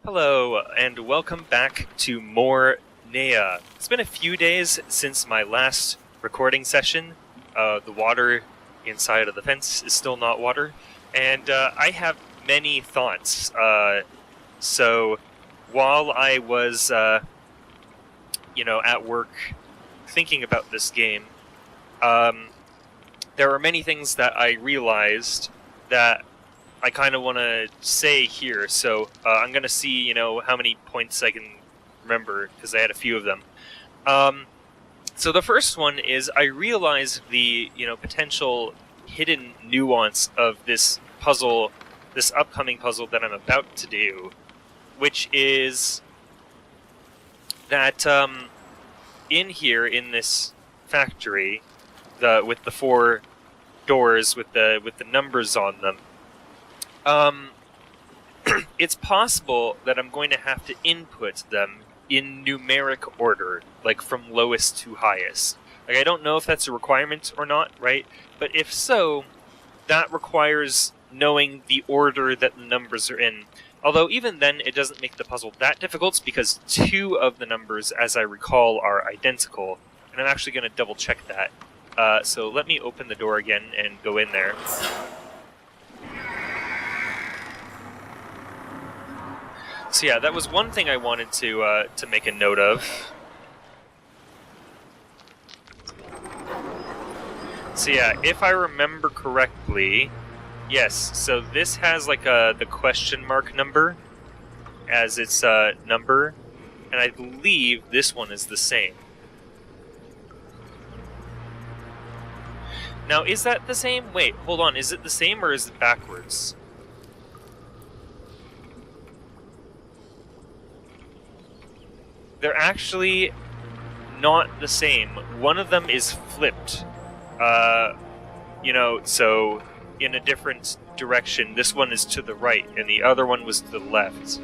Hello, and welcome back to more Neyyah. It's been a few days since my last recording session. The water inside of the fence is still not water, and I have many thoughts. So while I was, at work thinking about this game, there are many things that I realized that I kind of want to say here, so I'm going to see, how many points I can remember, because I had a few of them. So the first one is I realize the, potential hidden nuance of this puzzle, this upcoming puzzle that I'm about to do, which is that in here, in this factory, with the four doors with the numbers on them, it's possible that I'm going to have to input them in numeric order, like from lowest to highest. Like, I don't know if that's a requirement or not, right? But if so, that requires knowing the order that the numbers are in. Although even then, it doesn't make the puzzle that difficult, because two of the numbers, as I recall, are identical. And I'm actually going to double check that. So let me open the door again and go in there. So yeah, that was one thing I wanted to make a note of. So yeah, if I remember correctly, yes. So this has like the question mark number as its number, and I believe this one is the same. Now, is that the same? Wait, hold on. Is it the same or is it backwards? They're actually not the same. One of them is flipped. So in a different direction. This one is to the right, and the other one was to the left.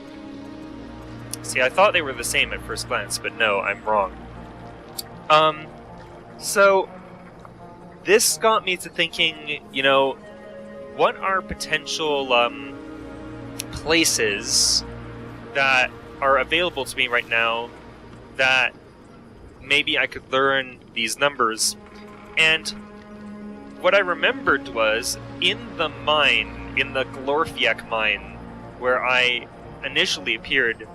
See, I thought they were the same at first glance, but no, I'm wrong. So this got me to thinking, what are potential places that are available to me right now that maybe I could learn these numbers. And what I remembered was, in the mine, in the Glorfiak mine, where I initially appeared,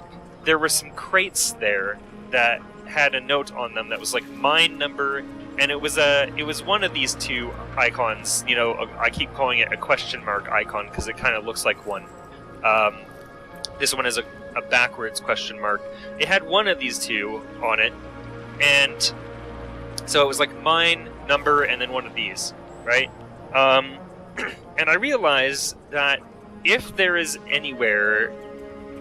there were some crates there that had a note on them that was like mine number, and it was one of these two icons. I keep calling it a question mark icon because it kind of looks like one. This one is a backwards question mark. It had one of these two on it, and so it was like mine, number, and then one of these, right? And I realized that if there is anywhere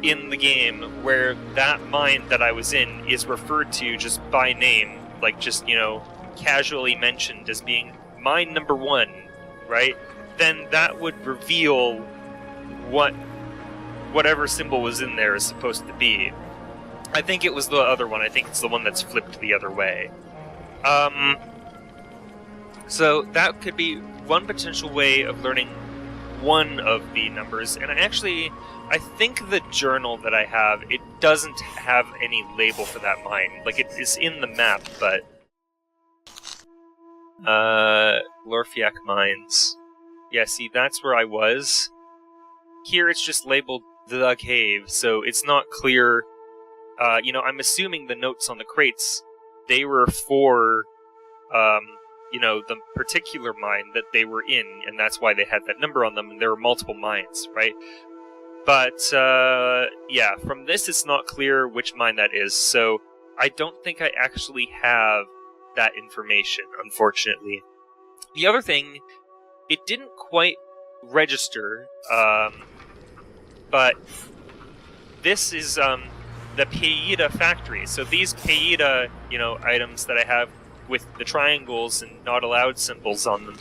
in the game where that mine that I was in is referred to just by name, like just, casually mentioned as being mine number 1, right? Then that would reveal whatever symbol was in there is supposed to be. I think it was the other one. I think it's the one that's flipped the other way. So that could be one potential way of learning one of the numbers. And I think the journal that I have, it doesn't have any label for that mine. Like, it is in the map, but Glorfiak Mines. Yeah, see, that's where I was. Here it's just labeled the cave, so it's not clear. I'm assuming the notes on the crates, they were for, the particular mine that they were in, and that's why they had that number on them, and there were multiple mines, right? But, yeah, from this it's not clear which mine that is, so I don't think I actually have that information, unfortunately. The other thing, it didn't quite register, but this is the Peida factory. So these Peida, items that I have with the triangles and not allowed symbols on them,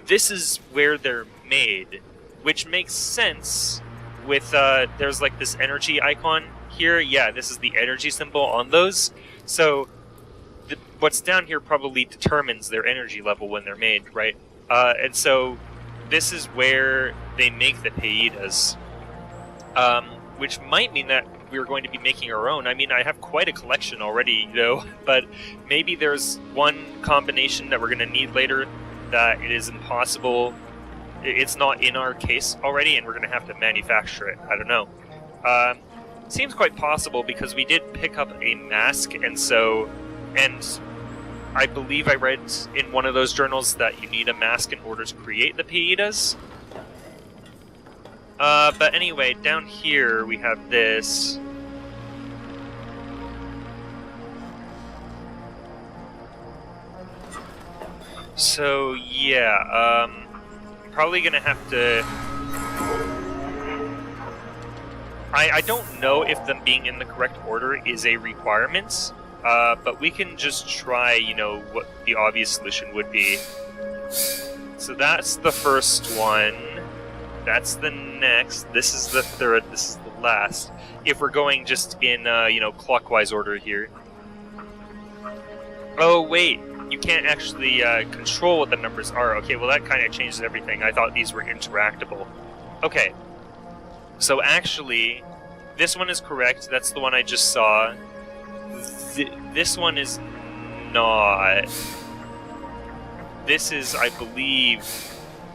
this is where they're made, which makes sense with, there's like this energy icon here. Yeah, this is the energy symbol on those. So what's down here probably determines their energy level when they're made, right? And so this is where they make the Peidas. which might mean that we're going to be making our own. I mean, I have quite a collection already, though, but maybe there's one combination that we're going to need later that it is impossible. It's not in our case already, and we're going to have to manufacture it. I don't know. Seems quite possible because we did pick up a mask, and I believe I read in one of those journals that you need a mask in order to create the Paidas. But anyway, down here we have this. So yeah, probably gonna have to. I don't know if them being in the correct order is a requirement, but we can just try, you know, what the obvious solution would be. So that's the first one. That's the next. This is the third. This is the last. If we're going just in, you know, clockwise order here. Oh, wait. You can't actually control what the numbers are. Okay, well, that kind of changes everything. I thought these were interactable. Okay. So actually, this one is correct. That's the one I just saw. This one is not. This is, I believe,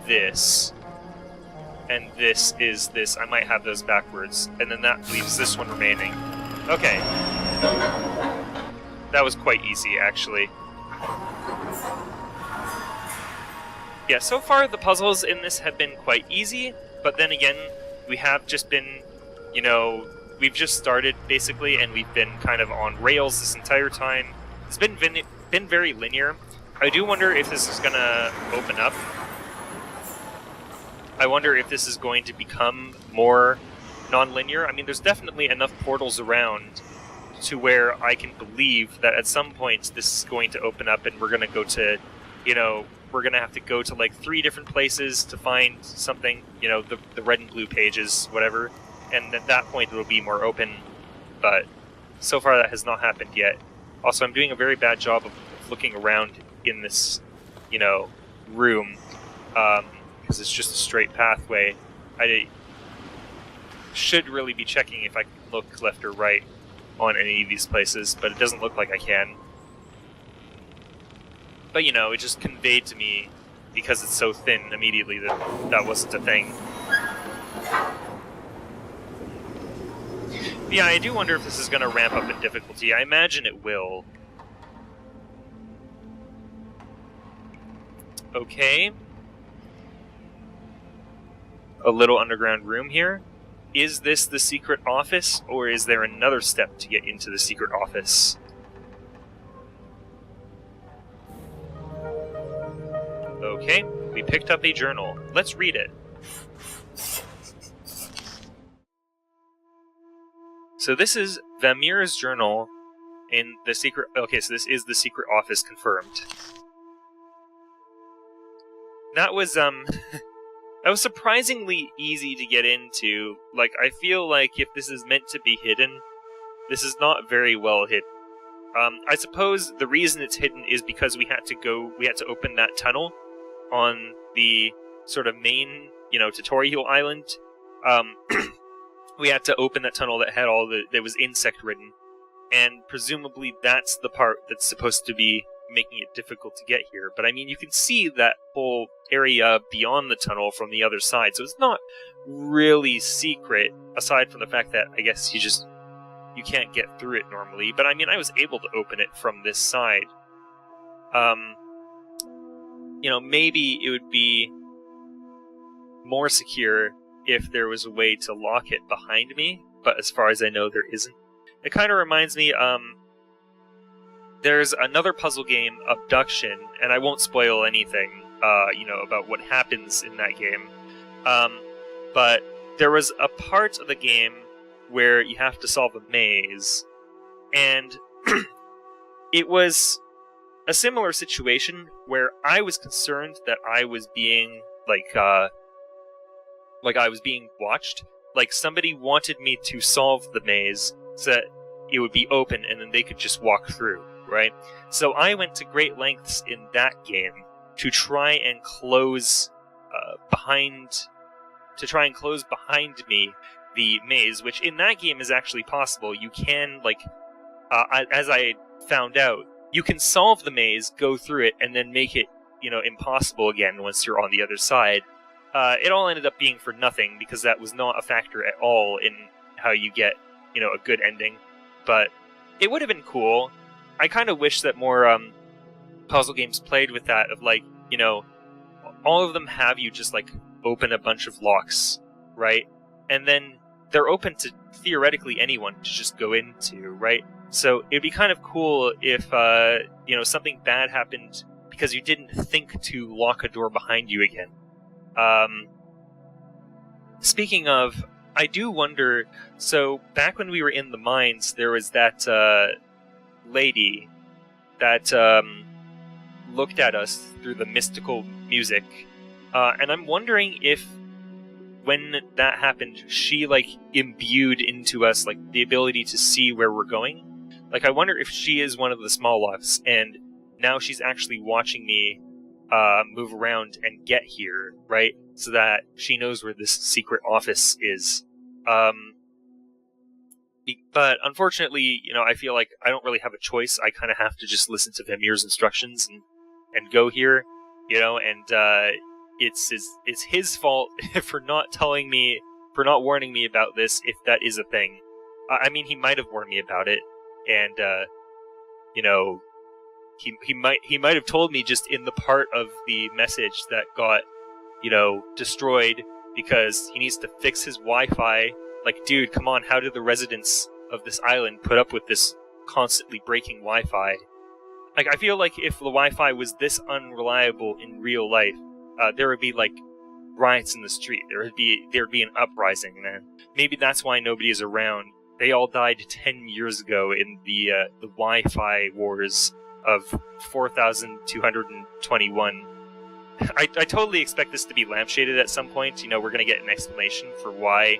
this. And this is this. I might have those backwards. And then that leaves this one remaining. Okay. That was quite easy, actually. Yeah, so far the puzzles in this have been quite easy, but then again, we have just been, you know, we've just started, basically, and we've been kind of on rails this entire time. It's been very linear. I do wonder if this is gonna open up. I wonder if this is going to become more non-linear. I mean, there's definitely enough portals around to where I can believe that at some point this is going to open up and we're going to go to, you know, we're going to have to go to like 3 different places to find something, you know, the red and blue pages, whatever, and at that point it'll be more open, but so far that has not happened yet. Also, I'm doing a very bad job of looking around in this, you know, room, because it's just a straight pathway. I should really be checking if I can look left or right on any of these places, but it doesn't look like I can. But, you know, it just conveyed to me, because it's so thin immediately, that that wasn't a thing. Yeah, I do wonder if this is going to ramp up in difficulty. I imagine it will. Okay. A little underground room here. Is this the secret office, or is there another step to get into the secret office? Okay, we picked up a journal. Let's read it. So this is Vamir's journal in the secret... Okay, so this is the secret office confirmed. That was, that was surprisingly easy to get into. Like, I feel like if this is meant to be hidden, this is not very well hidden. I suppose the reason it's hidden is because we had to open that tunnel on the sort of main, you know, tutorial island. We had to open that tunnel that had that was insect-ridden, and presumably that's the part that's supposed to be making it difficult to get here. But I mean, you can see that whole area beyond the tunnel from the other side, so it's not really secret, aside from the fact that I guess you can't get through it normally. But I mean, I was able to open it from this side. You know, maybe it would be more secure if there was a way to lock it behind me, but as far as I know, there isn't. It kind of reminds me, there's another puzzle game, Abduction, and I won't spoil anything, you know, about what happens in that game. But there was a part of the game where you have to solve a maze, and it was a similar situation where I was concerned that I was being, like I was being watched. Like, somebody wanted me to solve the maze so that it would be open and then they could just walk through, right? So I went to great lengths in that game to try and close behind me the maze, which in that game is actually possible. You can, like, as I found out, you can solve the maze, go through it, and then make it, impossible again once you're on the other side. It all ended up being for nothing, because that was not a factor at all in how you get, a good ending. But it would have been cool. I kind of wish that more puzzle games played with that, of like, all of them have you just like open a bunch of locks, right? And then they're open to theoretically anyone to just go into, right? So it'd be kind of cool if, something bad happened because you didn't think to lock a door behind you again. Speaking of, I do wonder, so back when we were in the mines, there was that lady that looked at us through the mystical music, and I'm wondering if when that happened, she like imbued into us like the ability to see where we're going. Like, I wonder if she is one of the small locks, and now she's actually watching me move around and get here, right? So that she knows where this secret office is. But unfortunately, I feel like I don't really have a choice. I kind of have to just listen to Vamir's instructions and go here, and it's his fault for not warning me about this, if that is a thing. I mean, he might have warned me about it, and he might have told me just in the part of the message that got destroyed because he needs to fix his Wi-Fi. Like, dude, come on, how did the residents of this island put up with this constantly breaking Wi-Fi? Like, I feel like if the Wi-Fi was this unreliable in real life, there would be like riots in the street. There'd be an uprising, man. Maybe that's why nobody is around. They all died 10 years ago in the Wi-Fi wars of 4,221. I totally expect this to be lampshaded at some point. We're going to get an explanation for why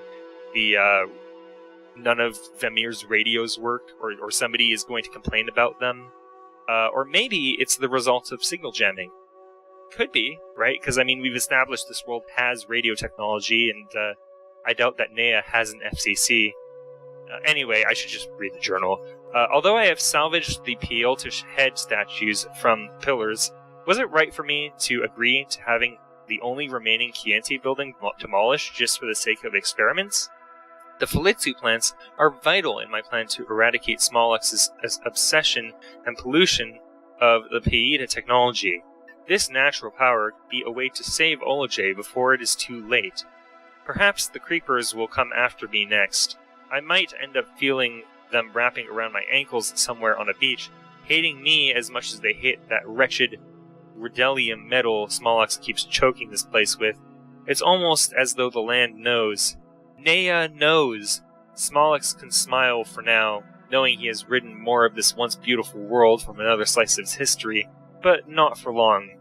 none of Vamir's radios work, or somebody is going to complain about them. Or maybe it's the result of signal jamming. Could be, right? Because, I mean, we've established this world has radio technology, and I doubt that Neyyah has an FCC. Anyway, I should just read the journal. Although I have salvaged the Peeltish head statues from pillars, was it right for me to agree to having the only remaining Chianti building demolished just for the sake of experiments? The Falitsu plants are vital in my plan to eradicate Smolex's obsession and pollution of the Peita technology. This natural power could be a way to save Olajay before it is too late. Perhaps the creepers will come after me next. I might end up feeling them wrapping around my ankles somewhere on a beach, hating me as much as they hate that wretched Ridelium metal Smolex keeps choking this place with. It's almost as though the land knows. Neyyah knows. Smolex can smile for now, knowing he has ridden more of this once beautiful world from another slice of its history, but not for long.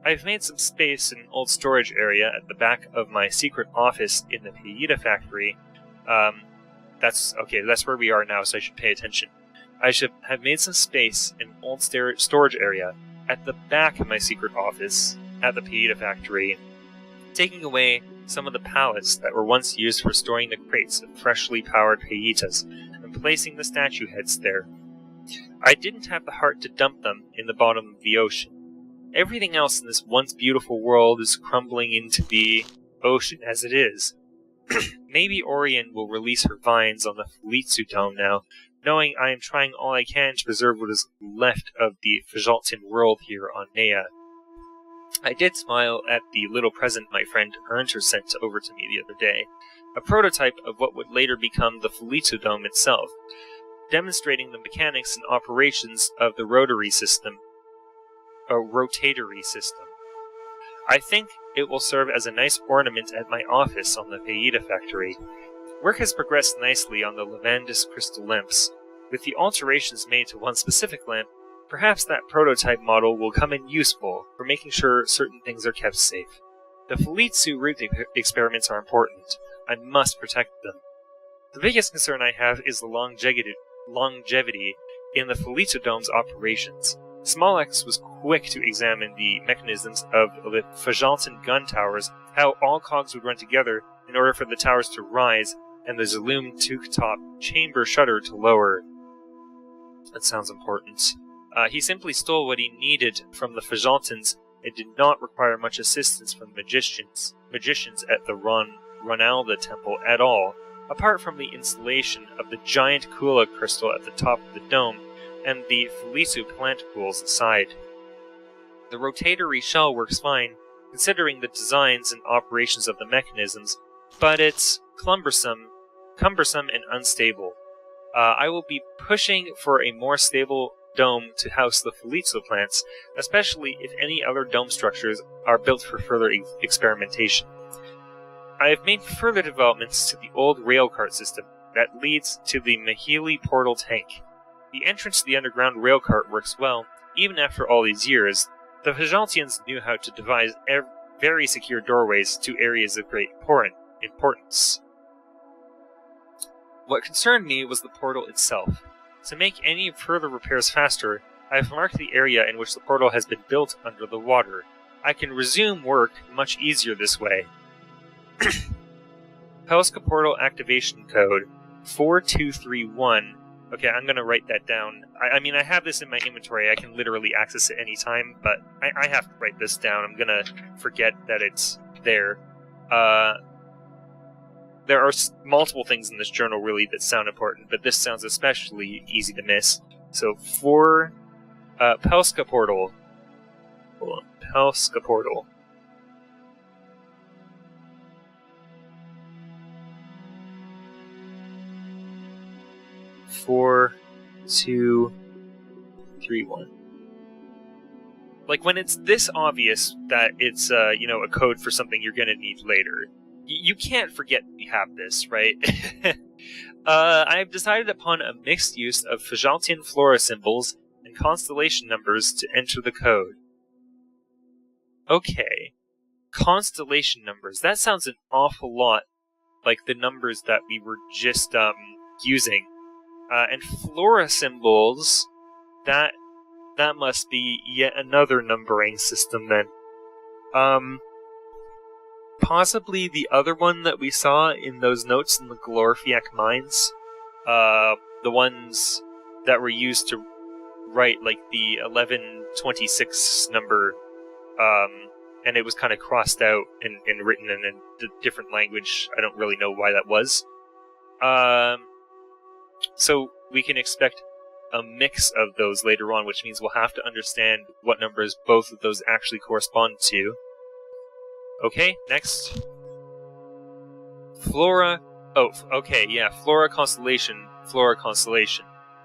I've made some space in an old storage area at the back of my secret office in the Peita factory. That's where we are now, so I should pay attention. I should have made some space in an old storage area at the back of my secret office at the Peita factory, taking away some of the pallets that were once used for storing the crates of freshly powered Peitas, and placing the statue heads there. I didn't have the heart to dump them in the bottom of the ocean. Everything else in this once beautiful world is crumbling into the ocean as it is. Maybe Orion will release her vines on the Falitsu Dome now, knowing I am trying all I can to preserve what is left of the Fajaltin world here on Neyyah. I did smile at the little present my friend Ernter sent over to me the other day, a prototype of what would later become the Falitsu Dome itself, demonstrating the mechanics and operations of the rotatory system. I think it will serve as a nice ornament at my office on the Peita factory. Work has progressed nicely on the Lavandis crystal lamps. With the alterations made to one specific lamp, perhaps that prototype model will come in useful for making sure certain things are kept safe. The Falitsu root experiments are important. I must protect them. The biggest concern I have is the longevity in the Falitsu Dome's operations. Smolex was quick to examine the mechanisms of the Fajaltin gun towers, how all cogs would run together in order for the towers to rise, and the Zaloom two-top chamber shutter to lower. That sounds important. He simply stole what he needed from the Fajaltans and did not require much assistance from magicians at the Ronalda temple at all, apart from the installation of the giant Kula crystal at the top of the dome and the Felisu plant pools aside. The rotatory shell works fine, considering the designs and operations of the mechanisms, but it's cumbersome and unstable. I will be pushing for a more stable dome to house the Felisu plants, especially if any other dome structures are built for further experimentation. I have made further developments to the old railcart system that leads to the Mahili portal tank. The entrance to the underground railcart works well, even after all these years. The Fajaltians knew how to devise very secure doorways to areas of great importance. What concerned me was the portal itself. To make any further repairs faster, I have marked the area in which the portal has been built under the water. I can resume work much easier this way. Pelska portal activation code 4231. Okay, I'm going to write that down. I mean, I have this in my inventory. I can literally access it anytime, but I have to write this down. I'm going to forget that it's there. There are multiple things in this journal, really, that sound important, but this sounds especially easy to miss. So, for Pelska portal... Hold on. Pelska portal. Four, 2, 3, 1. Like, when it's this obvious that it's, a code for something you're gonna need later, you can't forget we have this, right? I have decided upon a mixed use of Fajaltian flora symbols and constellation numbers to enter the code. Okay. Constellation numbers. That sounds an awful lot like the numbers that we were just, using. And flora symbols, that must be yet another numbering system then. Possibly the other one that we saw in those notes in the Glorfiak mines. The ones that were used to write, like, the 1126 number, and it was kind of crossed out and written in a different language. I don't really know why that was. So we can expect a mix of those later on, which means we'll have to understand what numbers both of those actually correspond to. Okay, next. Flora... Oh, okay, yeah, Flora Constellation.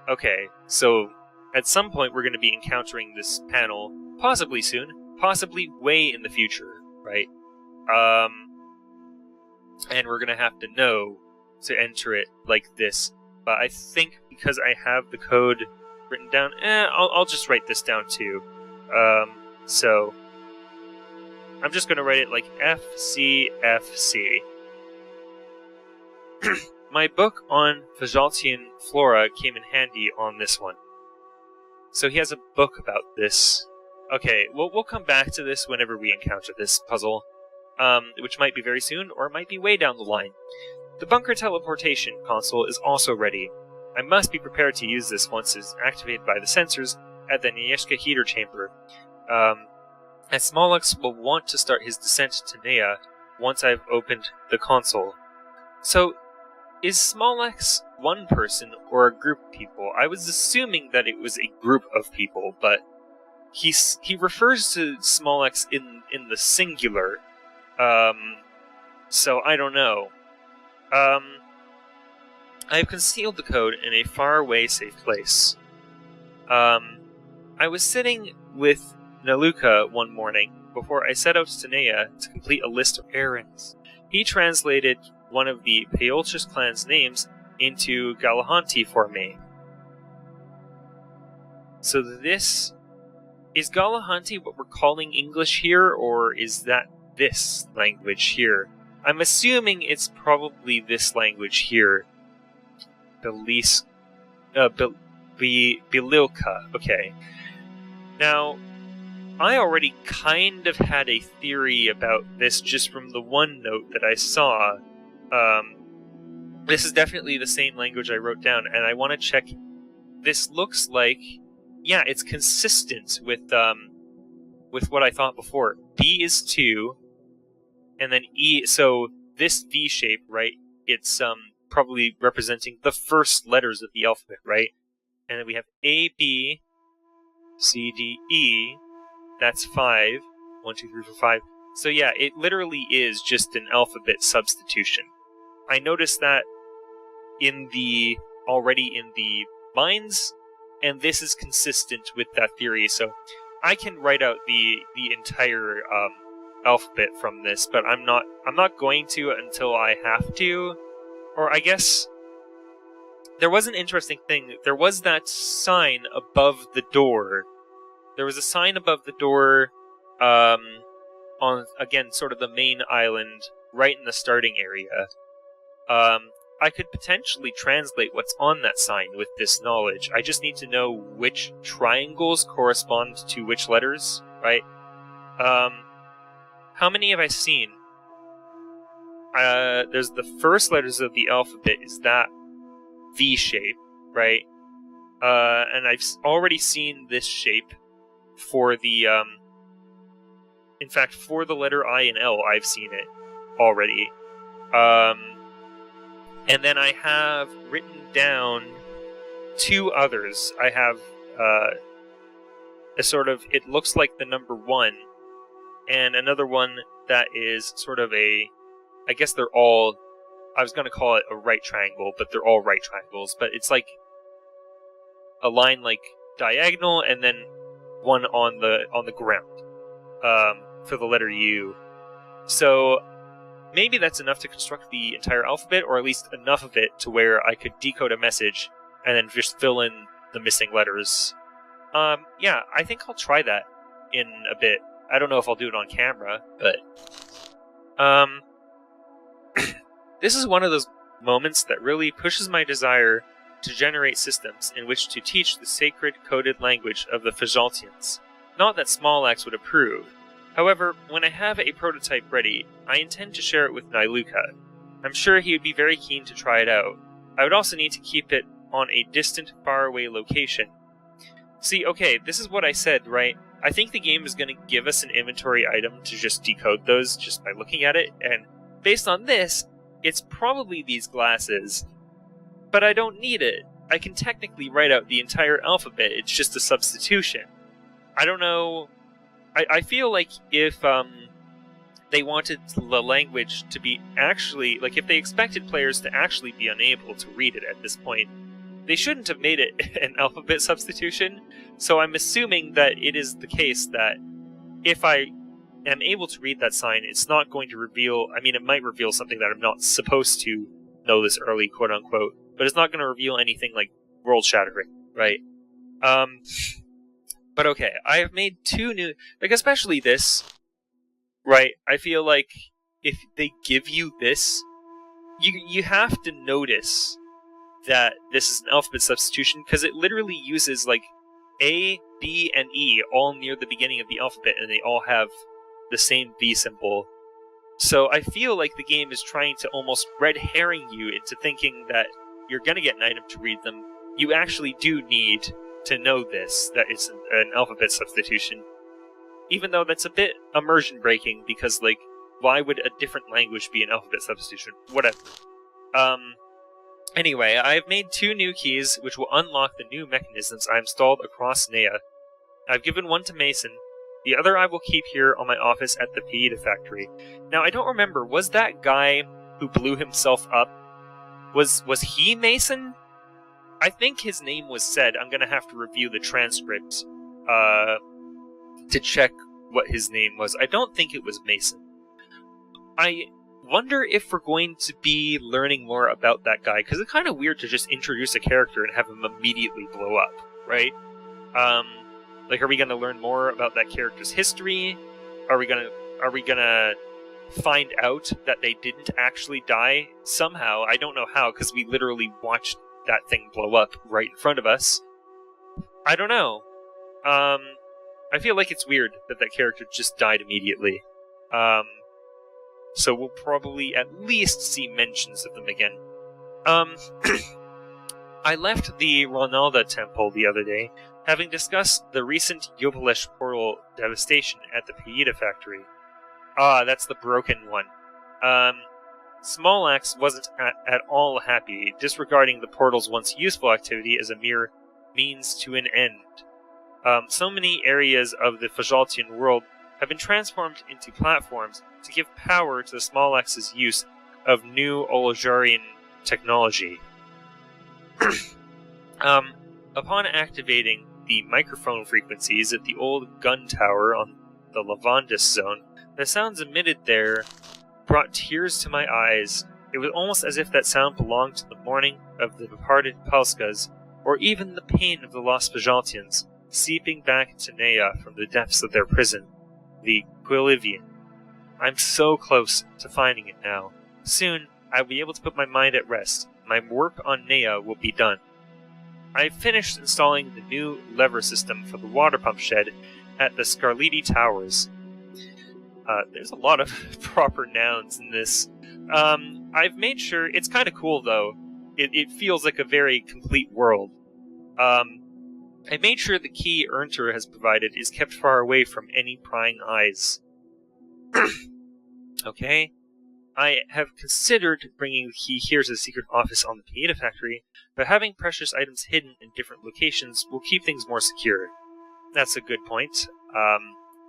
Okay, so at some point we're going to be encountering this panel, possibly soon, possibly way in the future, right? And we're going to have to know to enter it like this. But I think because I have the code written down, I'll just write this down too. So I'm just going to write it like FCFC. My book on Fajaltian flora came in handy on this one. So he has a book about this. Okay, we'll come back to this whenever we encounter this puzzle, which might be very soon, or it might be way down the line. The bunker teleportation console is also ready. I must be prepared to use this once it's activated by the sensors at the Neyyah heater chamber. As Smolux will want to start his descent to Neyyah once I've opened the console. So, is Smolux one person or a group of people? I was assuming that it was a group of people, but he refers to Smolux in the singular. So I don't know. I have concealed the code in a faraway safe place. I was sitting with Naluka one morning before I set out to Neyyah to complete a list of errands. He translated one of the Peolchis clan's names into Galahanti for me. So this... Is Galahanti what we're calling English here, or is that this language here? I'm assuming it's probably this language here. Belilka. Okay. Now, I already kind of had a theory about this just from the one note that I saw. This is definitely the same language I wrote down, and I want to check. This looks like, yeah, it's consistent with what I thought before. B is 2, and then E. So this V shape, right? It's probably representing the first letters of the alphabet, right? And then we have A, B, C, D, E. That's 5. 1, 2, 3, 4, 5. So yeah, it literally is just an alphabet substitution. I noticed that already in the mines, and this is consistent with that theory. So I can write out the entire alphabet from this, but I'm not going to until I have to. Or I guess there was an interesting thing. There was that sign above the door. There was a sign above the door on, again, sort of the main island, right in the starting area. I could potentially translate what's on that sign with this knowledge. I just need to know which triangles correspond to which letters, right? How many have I seen? There's the first letters of the alphabet is that V shape, right? And I've already seen this shape for the, in fact, for the letter I and L, I've seen it already. And then I have written down 2 others. I have a sort of, it looks like the number 1, and another one that is sort of I guess they're all, I was going to call it a right triangle, but they're all right triangles. But it's like a line like diagonal, and then one on the ground for the letter U. So maybe that's enough to construct the entire alphabet, or at least enough of it to where I could decode a message and then just fill in the missing letters. Yeah, I think I'll try that in a bit. I don't know if I'll do it on camera, but this is one of those moments that really pushes my desire to generate systems in which to teach the sacred coded language of the Fajoltians. Not that Smallax would approve. However, when I have a prototype ready, I intend to share it with Nyluka. I'm sure he would be very keen to try it out. I would also need to keep it on a distant, faraway location. See, okay, this is what I said, right? I think the game is going to give us an inventory item to just decode those just by looking at it, and based on this, it's probably these glasses. But I don't need it. I can technically write out the entire alphabet, it's just a substitution. I don't know. I feel like if they wanted the language to be actually, like if they expected players to actually be unable to read it at this point, they shouldn't have made it an alphabet substitution. So I'm assuming that it is the case that if I am able to read that sign, it's not going to reveal, I mean, it might reveal something that I'm not supposed to know this early, quote unquote, but it's not going to reveal anything like world-shattering, right? But okay, I have made 2 new, like especially this, right? I feel like if they give you this, you have to notice that this is an alphabet substitution, because it literally uses like A, B, and E all near the beginning of the alphabet, and they all have the same V symbol. So I feel like the game is trying to almost red herring you into thinking that you're going to get an item to read them. You actually do need to know this, that it's an alphabet substitution. Even though that's a bit immersion breaking, because like, why would a different language be an alphabet substitution? Whatever. Anyway, I have made 2 new keys, which will unlock the new mechanisms I installed across Neyyah. I've given one to Mason. The other I will keep here on my office at the Pita factory. Now, I don't remember, was that guy who blew himself up, was he Mason? I think his name was said. I'm going to have to review the transcript to check what his name was. I don't think it was Mason. I wonder if we're going to be learning more about that guy, because it's kind of weird to just introduce a character and have him immediately blow up, right? Like, are we going to learn more about that character's history? Are we gonna find out that they didn't actually die somehow? I don't know how, because we literally watched that thing blow up right in front of us. I don't know. I feel like it's weird that that character just died immediately. So we'll probably at least see mentions of them again. Um, I left the Ronalda temple the other day, having discussed the recent Yopalesh portal devastation at the Pieta factory. Ah, that's the broken one. Smollax wasn't at all happy, disregarding the portal's once useful activity as a mere means to an end. So many areas of the Fajaltian world have been transformed into platforms to give power to the Smollax's use of new Ologarian technology. Upon activating the microphone frequencies at the old gun tower on the Lavandis zone, the sounds emitted there brought tears to my eyes. It was almost as if that sound belonged to the mourning of the departed Palskas, or even the pain of the lost Fajaltians, seeping back into Neyyah from the depths of their prison, the Quilivian. I'm so close to finding it now. Soon, I'll be able to put my mind at rest. My work on Neyyah will be done. I finished installing the new lever system for the water pump shed at the Scarliti Towers. There's a lot of proper nouns in this. I've made sure... It's kind of cool, though. It feels like a very complete world. I made sure the key Ernter has provided is kept far away from any prying eyes. Okay. I have considered bringing the key here to the secret office on the Pieta factory, but having precious items hidden in different locations will keep things more secure. That's a good point.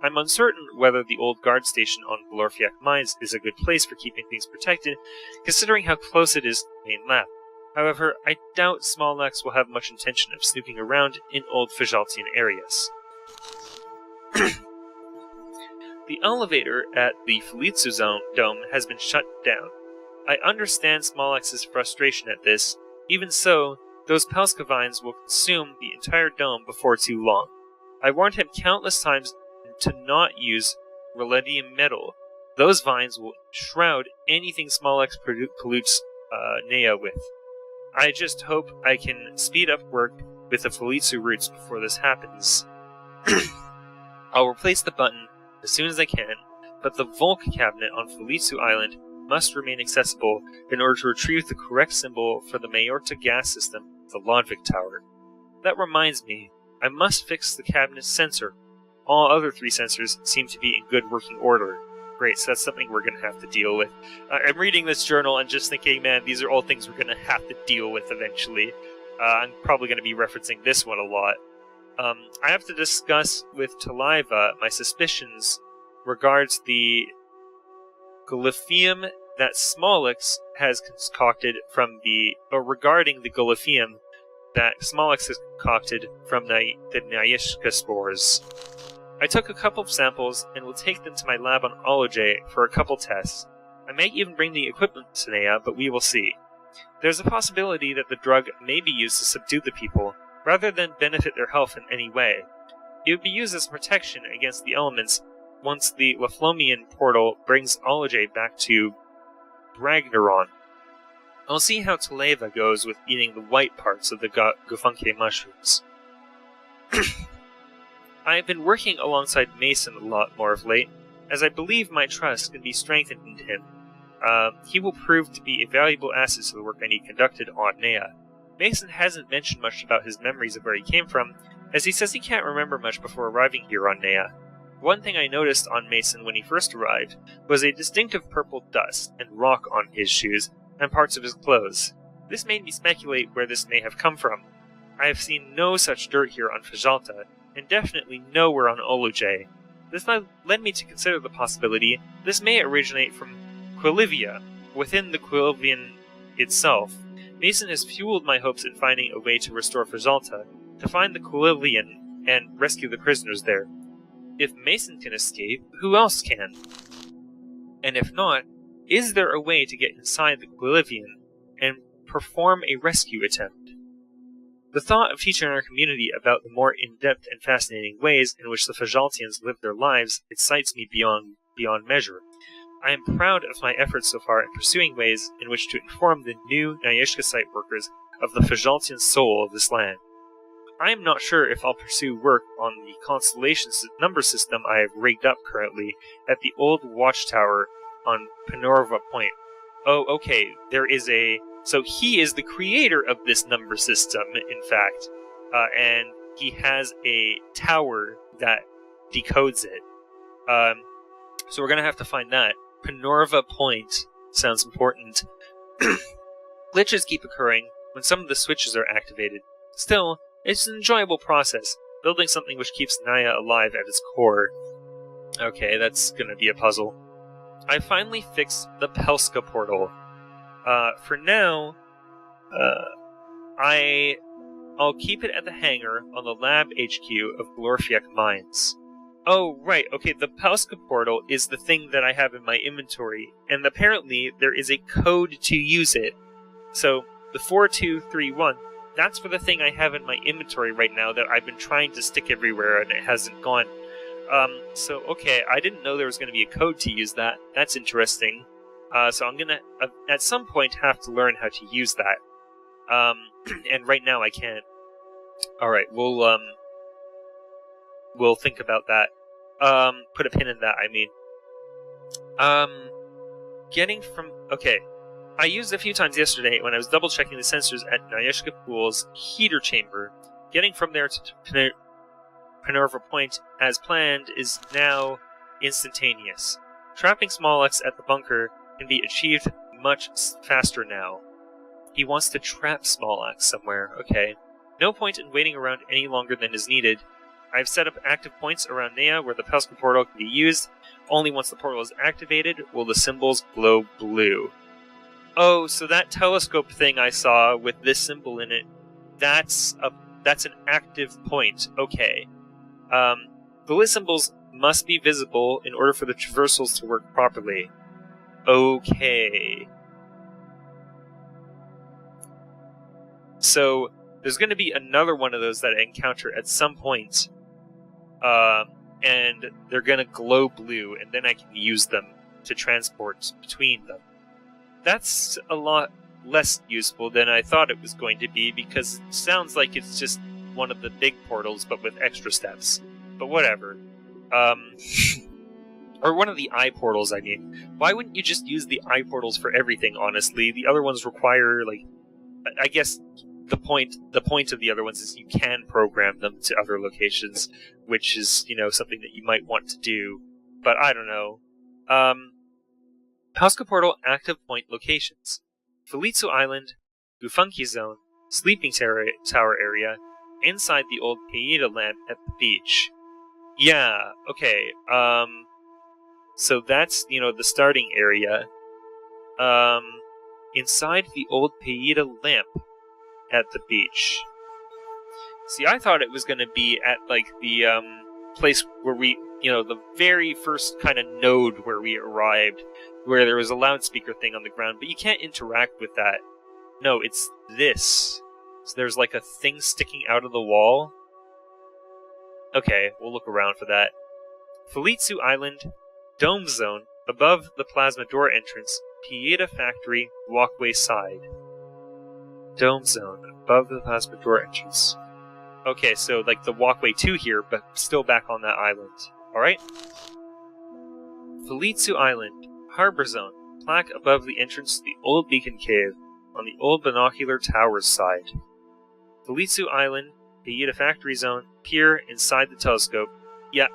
I'm uncertain whether the old guard station on Glorfiak Mines is a good place for keeping things protected, considering how close it is to the main lab. However, I doubt Smollax will have much intention of snooping around in old Fajaltian areas. The elevator at the Falitsu Dome has been shut down. I understand Smollax's frustration at this. Even so, those Pelska vines will consume the entire dome before too long. I warned him countless times to not use Reledium metal. Those vines will shroud anything Smollax pollutes Neyyah with. I just hope I can speed up work with the Falitsu roots before this happens. I'll replace the button as soon as I can, but the Volk cabinet on Falitsu Island must remain accessible in order to retrieve the correct symbol for the Majorta gas system, the Lodvik Tower. That reminds me, I must fix the cabinet's sensor. All other 3 sensors seem to be in good working order. Great, so that's something we're going to have to deal with. I'm reading this journal and just thinking, man, these are all things we're going to have to deal with eventually. I'm probably going to be referencing this one a lot. I have to discuss with Taliva my suspicions regards the Glyphium that Smollax has concocted regarding the Glyphium that Smollax has concocted from the Neyyah spores. I took a couple of samples and will take them to my lab on Oloj for a couple tests. I may even bring the equipment to Neyyah, but we will see. There's a possibility that the drug may be used to subdue the people, rather than benefit their health in any way. It would be used as protection against the elements once the Laflomian portal brings Oloj back to Bragnaron. I'll see how Taleva goes with eating the white parts of the Gufunke mushrooms. I've been working alongside Mason a lot more of late, as I believe my trust can be strengthened in him. He will prove to be a valuable asset to the work I need conducted on Neyyah. Mason hasn't mentioned much about his memories of where he came from, as he says he can't remember much before arriving here on Neyyah. One thing I noticed on Mason when he first arrived was a distinctive purple dust and rock on his shoes and parts of his clothes. This made me speculate where this may have come from. I have seen no such dirt here on Fajalta, and definitely nowhere on Oloj. This led me to consider the possibility this may originate from Quilivia, within the Quilivian itself. Mason has fueled my hopes in finding a way to restore Fajalta, to find the Quilivian, and rescue the prisoners there. If Mason can escape, who else can? And if not, is there a way to get inside the Quilivian and perform a rescue attempt? The thought of teaching our community about the more in-depth and fascinating ways in which the Fajaltians live their lives excites me beyond measure. I am proud of my efforts so far in pursuing ways in which to inform the new Neyyah site workers of the Fajaltian soul of this land. I am not sure if I'll pursue work on the constellation number system I have rigged up currently at the old watchtower on Panorva Point. Oh, okay, there is a So he is the creator of this number system, in fact. And he has a tower that decodes it. So we're going to have to find that. Panorva Point sounds important. Glitches keep occurring when some of the switches are activated. Still, it's an enjoyable process, building something which keeps Neyyah alive at its core. Okay, that's gonna be a puzzle. I finally fixed the Pelska portal. For now, I'll keep it at the hangar on the lab HQ of Glorfiak Mines. Oh, right, okay, the Pelska portal is the thing that I have in my inventory, and apparently there is a code to use it. So, the 4231, that's for the thing I have in my inventory right now that I've been trying to stick everywhere and it hasn't gone. So, okay, I didn't know there was going to be a code to use that. That's interesting. So I'm going to, at some point, have to learn how to use that. And right now I can't. Alright, we'll think about that. Put a pin in that, I mean. Getting from... Okay. I used it a few times yesterday when I was double-checking the sensors at Neyyah Pool's heater chamber. Getting from there to Panorva Point, as planned, is now instantaneous. Trapping Smollex at the bunker can be achieved much faster now. He wants to trap Smollex somewhere, okay. No point in waiting around any longer than is needed. I've set up active points around Neyyah where the Pelska portal can be used. Only once the portal is activated will the symbols glow blue. Oh, so that telescope thing I saw with this symbol in it, that's an active point. Okay. The lit symbols must be visible in order for the traversals to work properly. Okay. So, there's going to be another one of those that I encounter at some point. And they're going to glow blue, and then I can use them to transport between them. That's a lot less useful than I thought it was going to be, because it sounds like it's just one of the big portals, but with extra steps. But whatever. Or one of the eye portals, I mean. Why wouldn't you just use the eye portals for everything, honestly? The other ones require, like... I guess the point of the other ones is you can program them to other locations, which is, you know, something that you might want to do. But I don't know. Pelska Portal active point locations. Falitsu Island, Gufunki Zone, Sleeping Tower area, inside the old Peida lamp at the beach. Yeah, okay, so that's, you know, the starting area. Inside the old Peida lamp at the beach. See, I thought it was going to be at, like, the, place where we, you know, the very first kind of node where we arrived, where there was a loudspeaker thing on the ground, but you can't interact with that. No, it's this. So there's like a thing sticking out of the wall. Okay, we'll look around for that. Falitsu Island, Dome Zone, above the Plasma Door entrance, Peida Factory, walkway side. Dome Zone, above the Plasma Door entrance. Okay, so like the walkway to here, but still back on that island. Alright? Falitsu Island, Harbor Zone, plaque above the entrance to the old beacon cave, on the old binocular tower's side. Falitsu Island, Peida Factory Zone, pier inside the telescope. Yeah,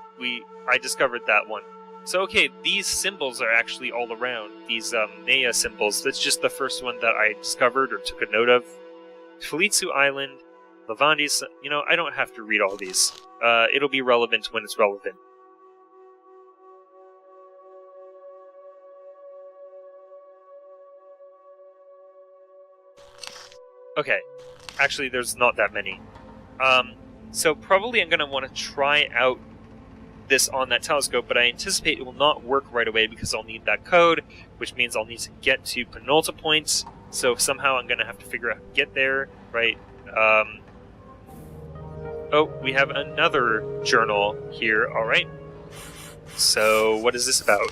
I discovered that one. So okay, these symbols are actually all around, these Neyyah symbols. That's just the first one that I discovered or took a note of. Falitsu Island, Lavandi's, you know, I don't have to read all these. It'll be relevant when it's relevant. Okay, actually there's not that many. So probably I'm going to want to try out this on that telescope, but I anticipate it will not work right away because I'll need that code, which means I'll need to get to Penulta points, so somehow I'm going to have to figure out how to get there, right? Oh, we have another journal here, alright. So, what is this about?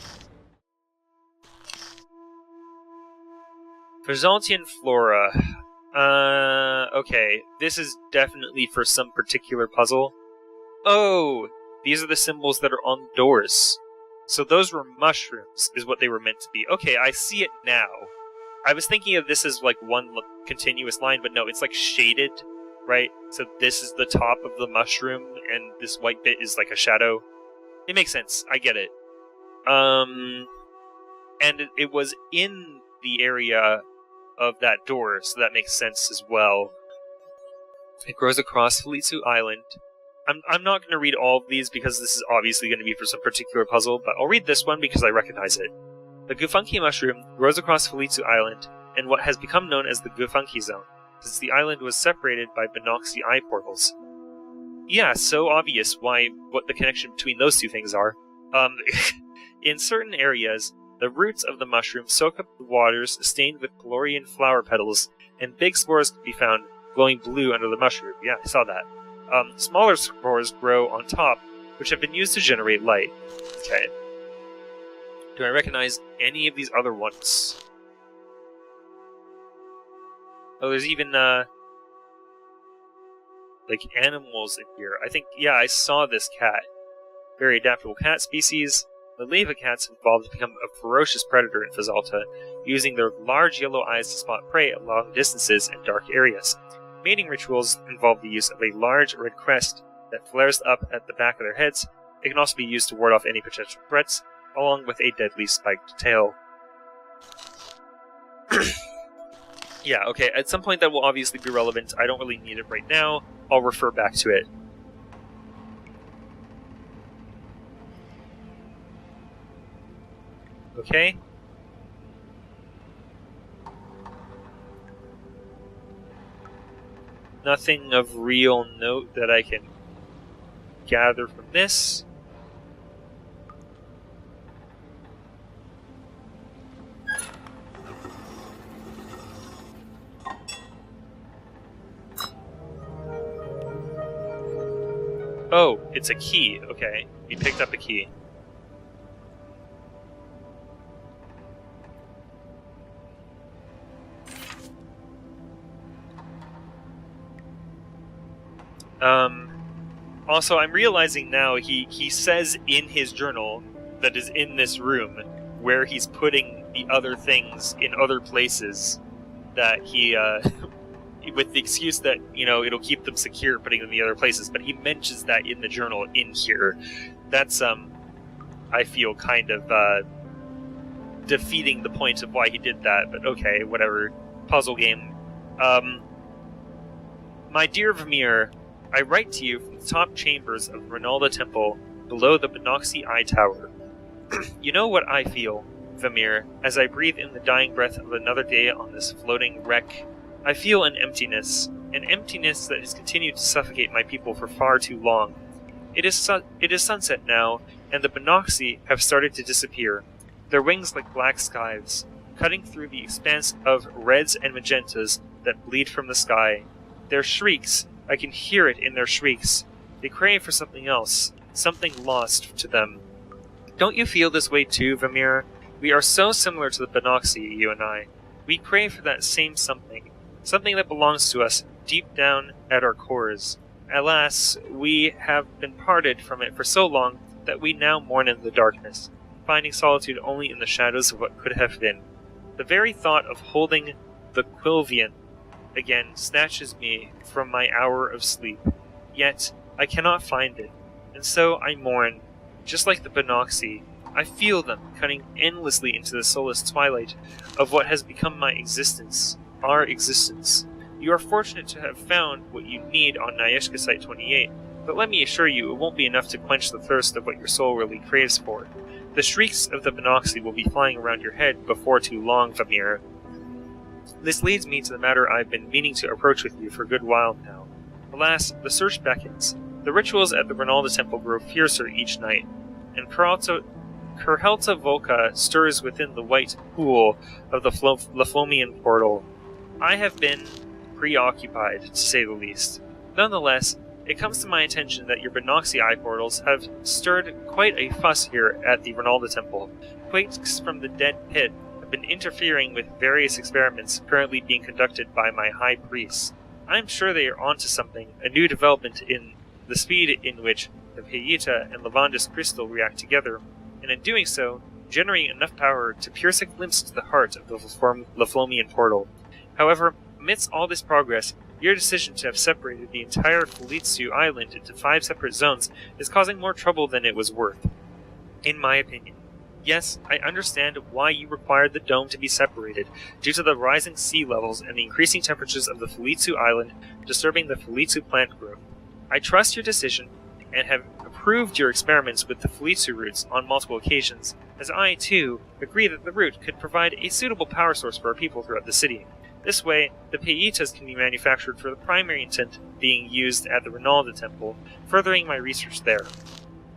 Verzaltian Flora. Okay, this is definitely for some particular puzzle. Oh, these are the symbols that are on the doors. So those were mushrooms, is what they were meant to be. Okay, I see it now. I was thinking of this as like one continuous line, but no, it's like shaded, right? So this is the top of the mushroom, and this white bit is like a shadow. It makes sense. I get it. And it was in the area of that door, so that makes sense as well. It grows across Falitsu Island. I'm not going to read all of these because this is obviously going to be for some particular puzzle, but I'll read this one because I recognize it. The Gufunki mushroom grows across Falitsu Island in what has become known as the Gufunki Zone, since the island was separated by Binoxi eye portals. Yeah, so obvious what the connection between those two things are. In certain areas, the roots of the mushroom soak up the waters stained with Pelorian flower petals, and big spores can be found glowing blue under the mushroom. Yeah, I saw that. Smaller spores grow on top, which have been used to generate light. Okay. Do I recognize any of these other ones? Oh, there's even, like, animals in here. I think, yeah, I saw this cat. Very adaptable cat species. The lava cats have evolved to become a ferocious predator in Fazalta, using their large yellow eyes to spot prey at long distances and dark areas. Mating rituals involve the use of a large red crest that flares up at the back of their heads. It can also be used to ward off any potential threats, along with a deadly spiked tail. Yeah, okay, at some point that will obviously be relevant. I don't really need it right now. I'll refer back to it. Okay. Nothing of real note that I can gather from this. Oh, it's a key. Okay, we picked up a key. Also, I'm realizing now he says in his journal that is in this room where he's putting the other things in other places that he, with the excuse that, you know, it'll keep them secure putting them in the other places, but he mentions that in the journal in here. That's, I feel kind of, defeating the point of why he did that, but okay, whatever. Puzzle game. My dear Vamir, I write to you from the top chambers of Ronalda Temple, below the Binoxi Eye Tower. You know what I feel, Vamir, as I breathe in the dying breath of another day on this floating wreck. I feel an emptiness that has continued to suffocate my people for far too long. It is sunset now, and the Binoxi have started to disappear, their wings like black scythes, cutting through the expanse of reds and magentas that bleed from the sky. Their shrieks, I can hear it in their shrieks. They crave for something else, something lost to them. Don't you feel this way too, Vamir? We are so similar to the Binoxi, you and I. We crave for that same something, something that belongs to us deep down at our cores. Alas, we have been parted from it for so long that we now mourn in the darkness, finding solitude only in the shadows of what could have been. The very thought of holding the Quilvian again snatches me from my hour of sleep. Yet, I cannot find it, and so I mourn. Just like the Binoxi, I feel them cutting endlessly into the soulless twilight of what has become my existence, our existence. You are fortunate to have found what you need on Neyyah Site 28, but let me assure you it won't be enough to quench the thirst of what your soul really craves for. The shrieks of the Binoxi will be flying around your head before too long, Vamir. This leads me to the matter I've been meaning to approach with you for a good while now. Alas, the search beckons. The rituals at the Ronalda Temple grow fiercer each night, and Kerhelta Volca stirs within the white pool of the Laflomian portal. I have been preoccupied, to say the least. Nonetheless, it comes to my attention that your Binoxi eye portals have stirred quite a fuss here at the Ronalda Temple. Quakes from the dead pit have been interfering with various experiments currently being conducted by my high priests. I am sure they are onto something, a new development in the speed in which the Payita and Lavandus crystal react together, and in doing so, generating enough power to pierce a glimpse into the heart of the Laflomian portal. However, amidst all this progress, your decision to have separated the entire Felitsu island into 5 separate zones is causing more trouble than it was worth, in my opinion. Yes, I understand why you required the dome to be separated, due to the rising sea levels and the increasing temperatures of the Felitsu island disturbing the Felitsu plant growth. I trust your decision, and have approved your experiments with the Felitsu roots on multiple occasions, as I, too, agree that the root could provide a suitable power source for our people throughout the city. This way, the Peitas can be manufactured for the primary intent being used at the Ronalda Temple, furthering my research there.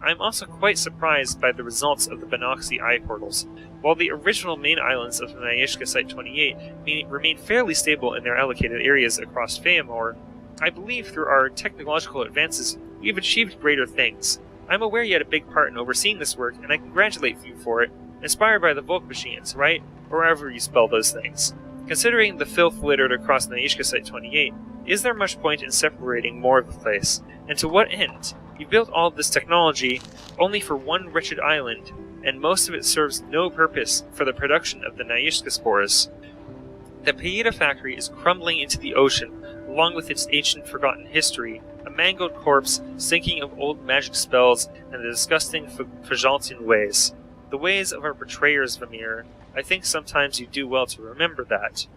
I am also quite surprised by the results of the Binoxi Eye Portals. While the original main islands of the Neyyah Site-28 remain fairly stable in their allocated areas across Vamir, I believe through our technological advances we have achieved greater things. I am aware you had a big part in overseeing this work, and I congratulate you for it, inspired by the Volk machines, right? Or however you spell those things. Considering the filth littered across Neyyah Site-28, is there much point in separating more of the place? And to what end? You built all this technology only for one wretched island, and most of it serves no purpose for the production of the Neyyah spores. The Peita factory is crumbling into the ocean, along with its ancient forgotten history, a mangled corpse, sinking of old magic spells, and the disgusting Fajaltian ways. The ways of our betrayers, Vamir. I think sometimes you do well to remember that.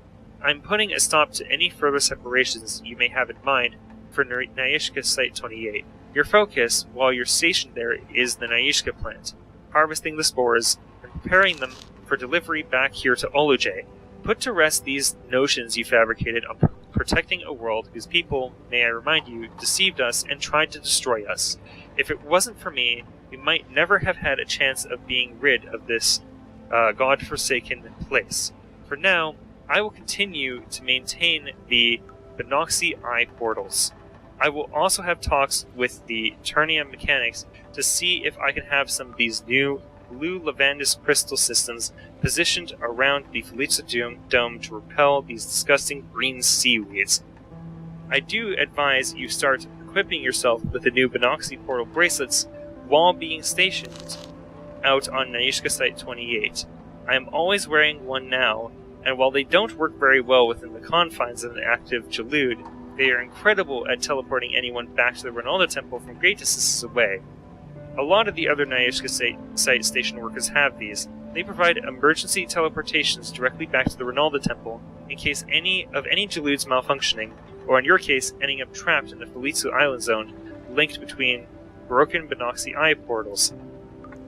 I'm putting a stop to any further separations you may have in mind for Neyyah Site-28. Your focus, while you're stationed there, is the Neyyah plant, harvesting the spores, and preparing them for delivery back here to Oluj. Put to rest these notions you fabricated on protecting a world whose people, may I remind you, deceived us and tried to destroy us. If it wasn't for me, we might never have had a chance of being rid of this god-forsaken place. For now, I will continue to maintain the Binoxi Eye portals. I will also have talks with the Turnia mechanics to see if I can have some of these new blue lavandus crystal systems positioned around the Felitsu dome to repel these disgusting green seaweeds. I do advise you start equipping yourself with the new Binoxi portal bracelets while being stationed out on Neyyah Site-28. I am always wearing one now, and while they don't work very well within the confines of an active Jalud, they are incredible at teleporting anyone back to the Ronalda Temple from great distances away. A lot of the other Neyyah Site station workers have these. They provide emergency teleportations directly back to the Ronalda Temple in case any Jalud's malfunctioning, or in your case, ending up trapped in the Felitsu Island Zone, linked between broken Binoxi Eye portals.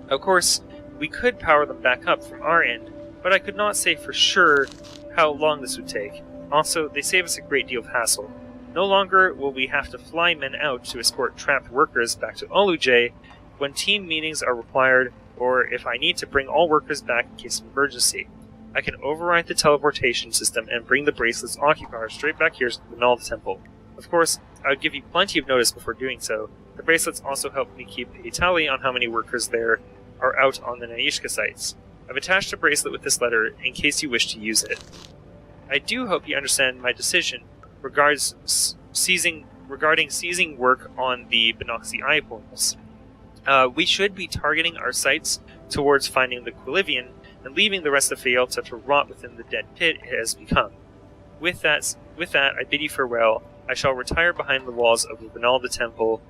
Of course, we could power them back up from our end, but I could not say for sure how long this would take. Also, they save us a great deal of hassle. No longer will we have to fly men out to escort trapped workers back to Oluj when team meetings are required, or if I need to bring all workers back in case of emergency. I can override the teleportation system and bring the bracelet's occupier straight back here to the Ronalda Temple. Of course, I would give you plenty of notice before doing so. The bracelets also help me keep a tally on how many workers there are out on the Neyyah sites. I've attached a bracelet with this letter in case you wish to use it. I do hope you understand my decision regarding seizing work on the Binoxi Eye portals. We should be targeting our sights towards finding the Quilivian and leaving the rest of Fealta to rot within the dead pit it has become. With that, I bid you farewell. I shall retire behind the walls of the Ronalda Temple,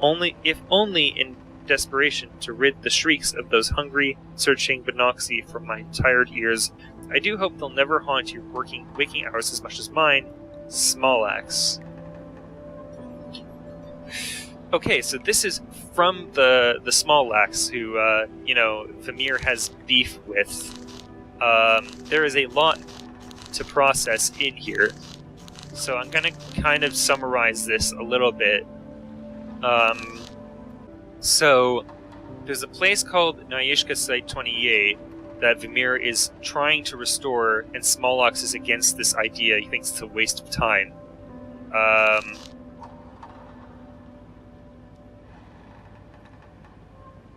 only in desperation to rid the shrieks of those hungry, searching Binoxi from my tired ears. I do hope they'll never haunt your waking hours as much as mine. Smallax. Okay, so this is from the Smallax, who, Vamir has beef with. There is a lot to process in here, so I'm gonna kind of summarize this a little bit. So, there's a place called Neyyah Site-28 that Vamir is trying to restore, and Smallax is against this idea. He thinks it's a waste of time.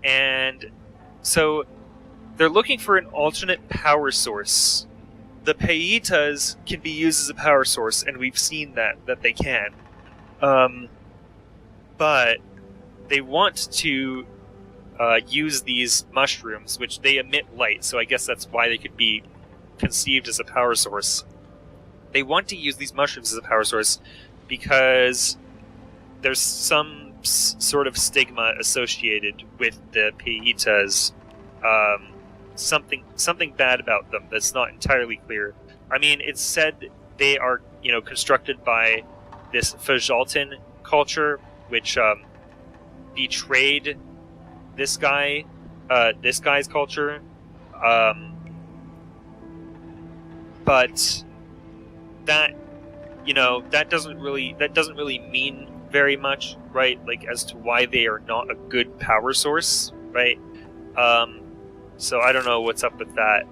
And so they're looking for an alternate power source. The Peitas can be used as a power source, and we've seen that they can. But they want to use these mushrooms, which they emit light, so I guess that's why they could be conceived as a power source. They want to use these mushrooms as a power source because there's some sort of stigma associated with the Peitas. Something bad about them that's not entirely clear. I mean, it's said they are, constructed by this Fajaltan culture, which betrayed this guy's culture. But that, that doesn't really mean very much, right? Like, as to why they are not a good power source, right? So I don't know what's up with that.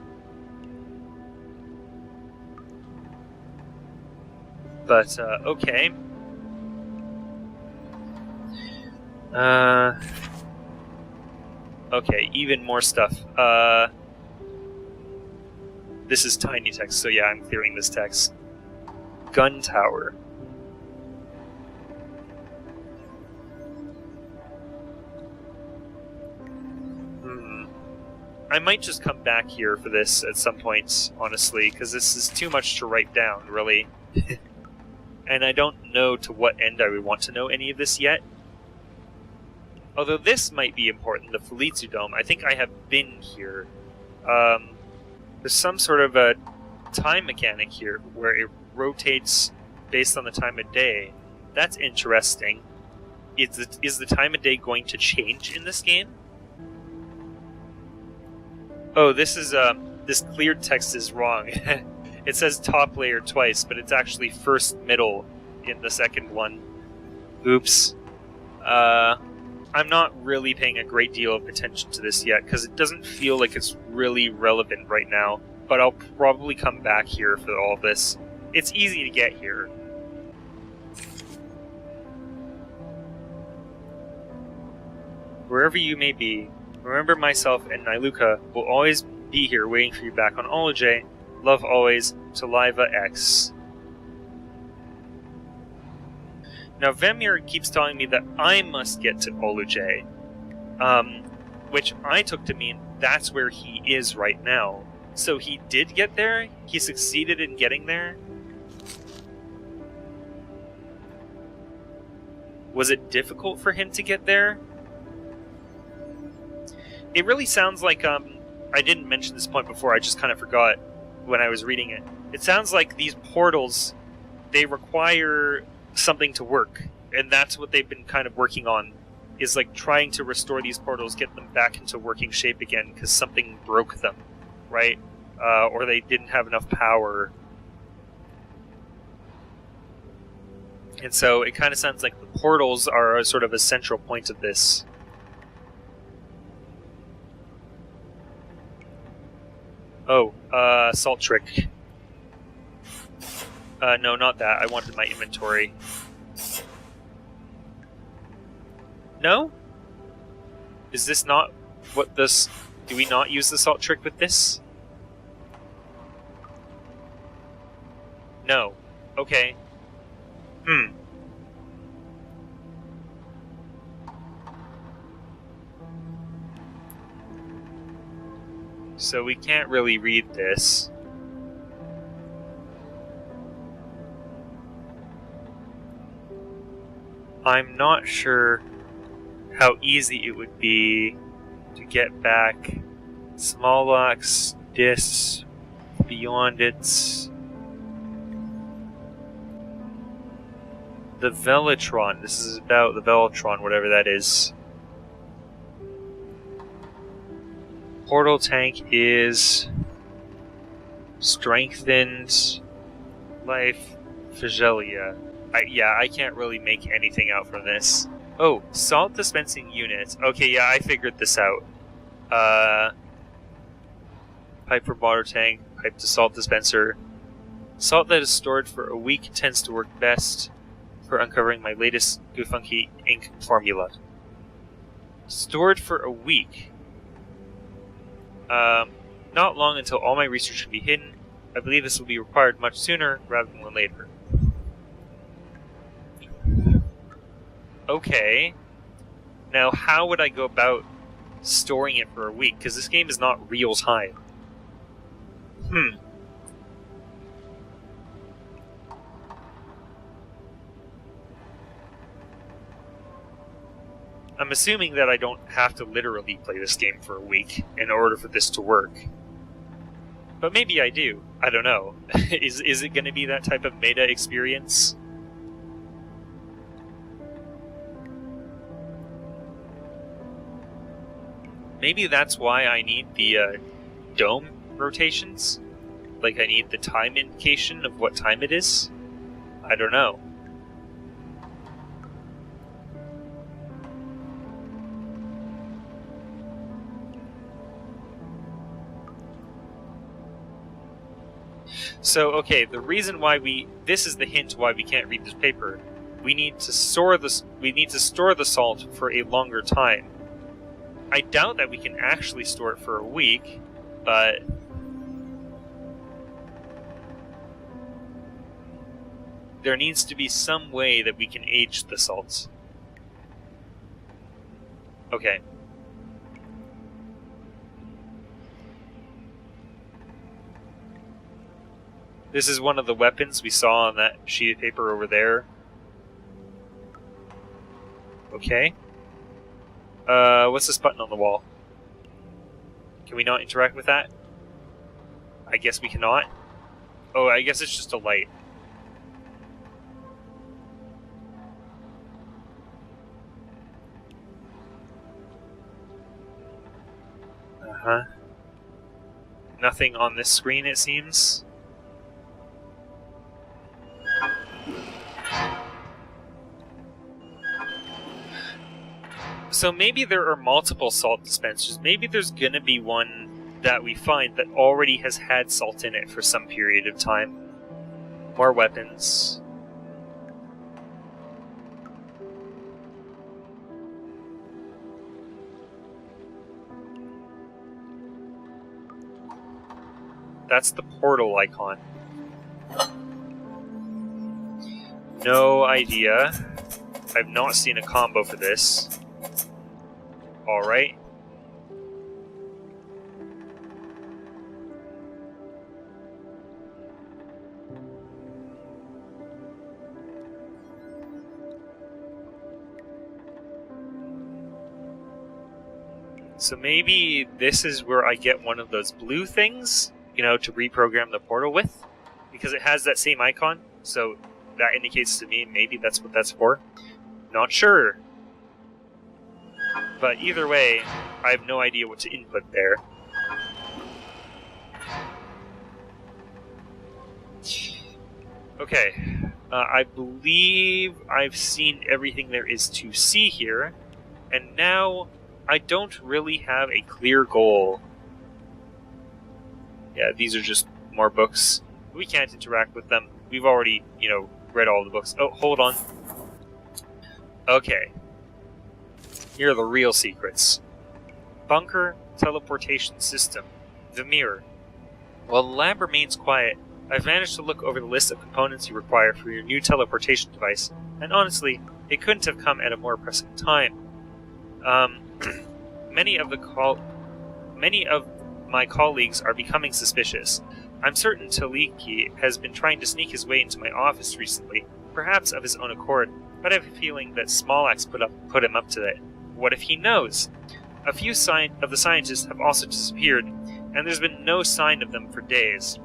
But, okay. Okay, even more stuff. This is tiny text, so yeah, I'm clearing this text. Gun tower. I might just come back here for this at some point, honestly, because this is too much to write down, really. And I don't know to what end I would want to know any of this yet. Although this might be important, the Falitsu Dome. I think I have been here. There's some sort of a time mechanic here where it rotates based on the time of day. That's interesting. Is the time of day going to change in this game? Oh, this cleared text is wrong. It says top layer twice, but it's actually first middle in the second one. Oops. I'm not really paying a great deal of attention to this yet, because it doesn't feel like it's really relevant right now, but I'll probably come back here for all of this. It's easy to get here. Wherever you may be, remember myself and Nyluka will always be here waiting for you back on Oloj. Love always, Taliva X. Now, Vamir keeps telling me that I must get to Oloj, which I took to mean that's where he is right now. So he did get there? He succeeded in getting there? Was it difficult for him to get there? It really sounds like, I didn't mention this point before, I just kind of forgot when I was reading it. It sounds like these portals, they require something to work, and that's what they've been kind of working on, is like trying to restore these portals, get them back into working shape again, because something broke them, right? Or they didn't have enough power. And so it kind of sounds like the portals are a sort of a central point of this. Oh, salt trick. No, not that. I wanted my inventory. No? Is this not what this... Do we not use the salt trick with this? No. Okay. So we can't really read this. I'm not sure how easy it would be to get back Smallbox, Dis, beyond its... The Velatron. This is about the Velatron, whatever that is. Portal tank is strengthened life Fagelia. I can't really make anything out from this. Oh, salt dispensing unit. Okay, yeah, I figured this out. Pipe for water tank, pipe to salt dispenser. Salt that is stored for a week tends to work best for uncovering my latest Goofunky ink formula. Stored for a week. Not long until all my research can be hidden. I believe this will be required much sooner rather than later. Okay. Now, how would I go about storing it for a week, because this game is not real time. I'm assuming that I don't have to literally play this game for a week in order for this to work. But maybe I do. I don't know. Is it going to be that type of meta experience? Maybe that's why I need the dome rotations? Like I need the time indication of what time it is? I don't know. So, okay, the reason why this is the hint why we can't read this paper. We need to store the salt for a longer time. I doubt that we can actually store it for a week, but there needs to be some way that we can age the salts. Okay. This is one of the weapons we saw on that sheet of paper over there. Okay. What's this button on the wall? Can we not interact with that? I guess we cannot. Oh, I guess it's just a light. Uh-huh. Nothing on this screen, it seems. So maybe there are multiple salt dispensers. Maybe there's gonna be one that we find that already has had salt in it for some period of time. More weapons. That's the portal icon. No idea. I've not seen a combo for this. Alright. So maybe this is where I get one of those blue things, you know, to reprogram the portal with, because it has that same icon, so that indicates to me maybe that's what that's for. Not sure. But either way, I have no idea what to input there. Okay, I believe I've seen everything there is to see here, and now I don't really have a clear goal. Yeah, these are just more books. We can't interact with them. We've already, you know, read all the books. Oh, hold on. Okay. Here are the real secrets. Bunker teleportation system. Vamir. While the lab remains quiet, I've managed to look over the list of components you require for your new teleportation device, and honestly, it couldn't have come at a more pressing time. Many of my colleagues are becoming suspicious. I'm certain Taliki has been trying to sneak his way into my office recently, perhaps of his own accord, but I have a feeling that Smollax put him up to it. What if he knows? A few of the scientists have also disappeared, and there's been no sign of them for days.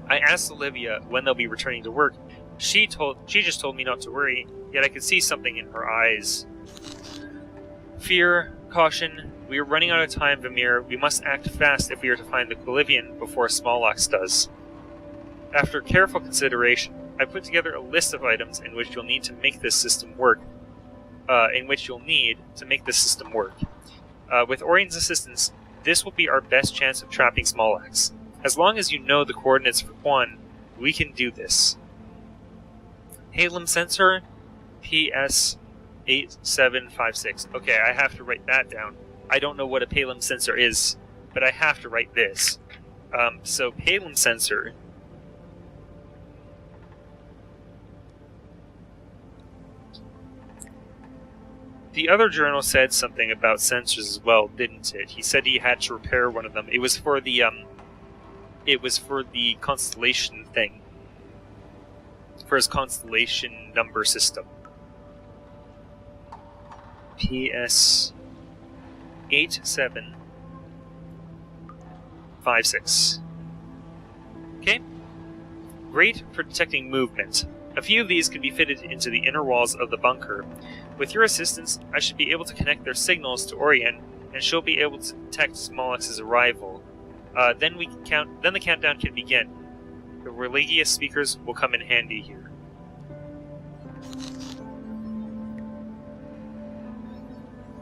I asked Olivia when they'll be returning to work. She just told me not to worry, yet I could see something in her eyes. Fear, caution. We are running out of time, Vamir. We must act fast if we are to find the Quilivian before Smollax does. After careful consideration, I put together a list of items in which you'll need to make this system work. With Orion's assistance, this will be our best chance of trapping Smollax. As long as you know the coordinates for Quan, we can do this. Halem sensor, PS8756. Okay, I have to write that down. I don't know what a Palem sensor is, but I have to write this. So Palem sensor. The other journal said something about sensors as well, didn't it? He said he had to repair one of them. It was for the constellation thing. For his constellation number system. PS 8756. Okay. Great for detecting movement. A few of these can be fitted into the inner walls of the bunker. With your assistance, I should be able to connect their signals to Orion, and she'll be able to detect Smolex's arrival. Then the countdown can begin. The religious speakers will come in handy here.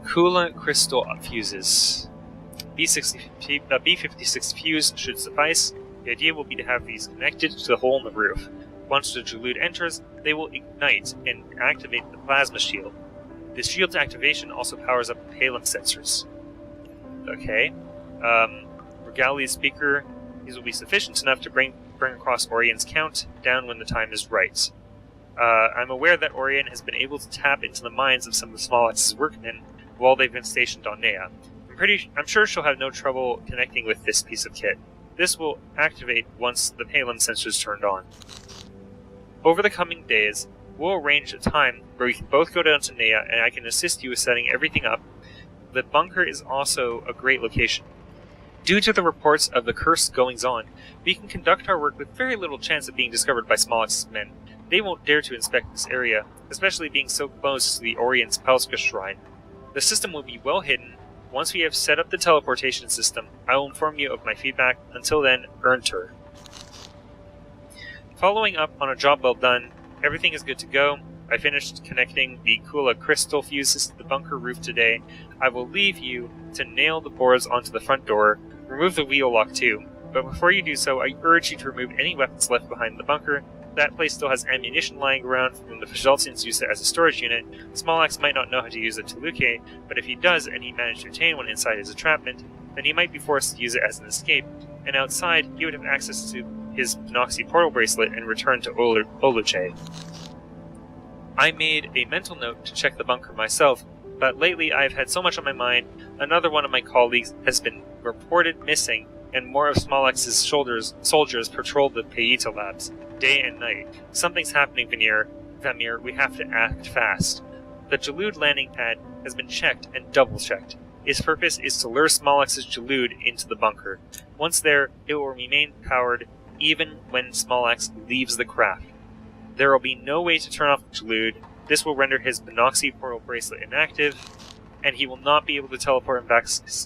Kula crystal fuses. B56 fuse should suffice. The idea will be to have these connected to the hole in the roof. Once the Jalud enters, they will ignite and activate the plasma shield. The shield's activation also powers up the Palem sensors. Okay. Regalia's speaker. These will be sufficient enough to bring across Orion's count down when the time is right. I'm aware that Orion has been able to tap into the minds of some of the Smolex's workmen while they've been stationed on Neyyah. I'm sure she'll have no trouble connecting with this piece of kit. This will activate once the Palem sensors turned on. Over the coming days, we'll arrange a time where we can both go down to Neyyah and I can assist you with setting everything up. The bunker is also a great location. Due to the reports of the cursed goings-on, we can conduct our work with very little chance of being discovered by Smolex's men. They won't dare to inspect this area, especially being so close to the Orient's Pelska shrine. The system will be well hidden. Once we have set up the teleportation system, I will inform you of my feedback. Until then, Ernter. Following up on a job well done, everything is good to go. I finished connecting the Kula crystal fuses to the bunker roof today. I will leave you to nail the boards onto the front door. Remove the wheel lock too. But before you do so, I urge you to remove any weapons left behind the bunker. That place still has ammunition lying around from the Fajoltians use it as a storage unit. Smolax might not know how to use a Tuluke, but if he does and he managed to obtain one inside his entrapment, then he might be forced to use it as an escape, and outside he would have access to his Noxy portal bracelet and return to Oluche. I made a mental note to check the bunker myself, but lately I've had so much on my mind. Another one of my colleagues has been reported missing, and more of Smolex's soldiers patrol the Peita labs, day and night. Something's happening, Vamir. We have to act fast. The Jalud landing pad has been checked and double-checked. Its purpose is to lure Smolex's Jalud into the bunker. Once there, it will remain powered even when Smolax leaves the craft. There will be no way to turn off the Jalud. This will render his Binoxy portal bracelet inactive, and he will not be able to teleport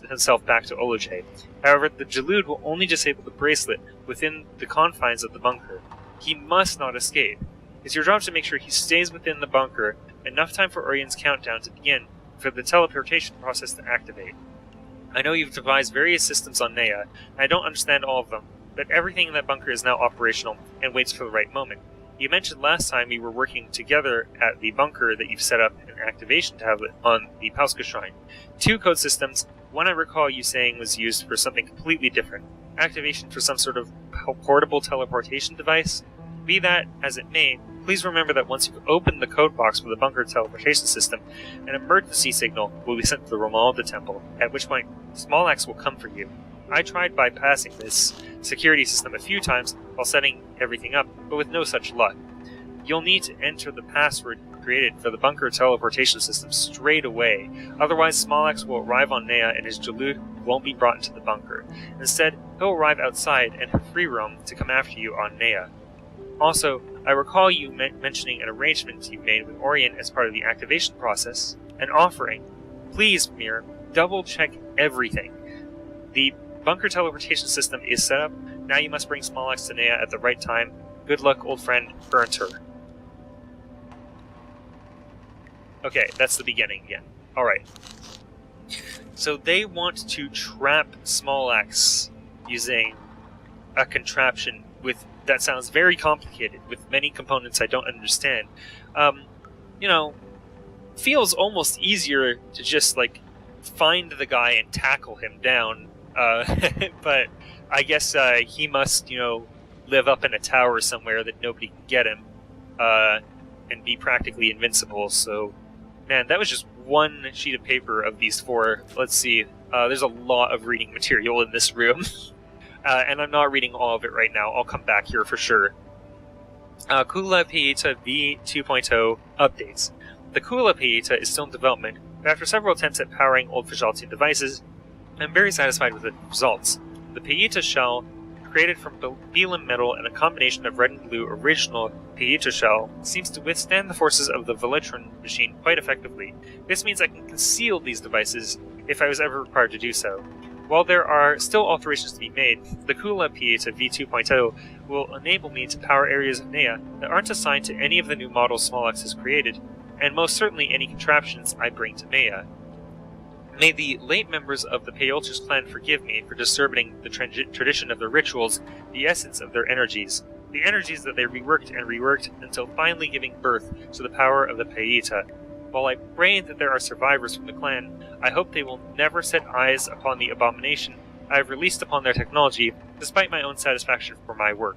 himself back to Oluche. However, the Jalud will only disable the bracelet within the confines of the bunker. He must not escape. It's your job to make sure he stays within the bunker enough time for Orion's countdown to begin for the teleportation process to activate. I know you've devised various systems on Neyyah, and I don't understand all of them, but everything in that bunker is now operational and waits for the right moment. You mentioned last time we were working together at the bunker that you've set up an activation tablet on the Pelska Shrine. 2 code systems, one I recall you saying was used for something completely different. Activation for some sort of portable teleportation device? Be that as it may, please remember that once you've opened the code box for the bunker teleportation system, an emergency signal will be sent to the Romalda Temple, at which point Smolax will come for you. I tried bypassing this security system a few times while setting everything up, but with no such luck. You'll need to enter the password created for the bunker teleportation system straight away, otherwise Smolax will arrive on Neyyah and his Jalud won't be brought into the bunker. Instead, he'll arrive outside and have free roam to come after you on Neyyah. Also, I recall you mentioning an arrangement you made with Orion as part of the activation process, an offering. Please, Vamir, double-check everything. The bunker teleportation system is set up. Now you must bring Smolax to Neyyah at the right time. Good luck, old friend, Ernter. Okay, that's the beginning again. Alright. So they want to trap Smolax using a contraption that sounds very complicated, with many components I don't understand. Feels almost easier to just, find the guy and tackle him down. But I guess he must, live up in a tower somewhere that nobody can get him, and be practically invincible. So, man, that was just one sheet of paper of these four. Let's see. There's a lot of reading material in this room. And I'm not reading all of it right now. I'll come back here for sure. Kula Pieta V2.0 updates. The Kula Pieta is still in development, but after several attempts at powering old Fishaltian devices, I'm very satisfied with the results. The Pieta shell, created from Belam metal and a combination of red and blue original Pieta shell, seems to withstand the forces of the Veletron machine quite effectively. This means I can conceal these devices if I was ever required to do so. While there are still alterations to be made, the Kula Pieta V2.0 will enable me to power areas of Neyyah that aren't assigned to any of the new models SmallX has created, and most certainly any contraptions I bring to Neyyah. May the late members of the Payolters clan forgive me for disturbing the tradition of their rituals, the essence of their energies, the energies that they reworked and reworked until finally giving birth to the power of the Pieta. While I pray that there are survivors from the clan, I hope they will never set eyes upon the abomination I have released upon their technology, despite my own satisfaction for my work.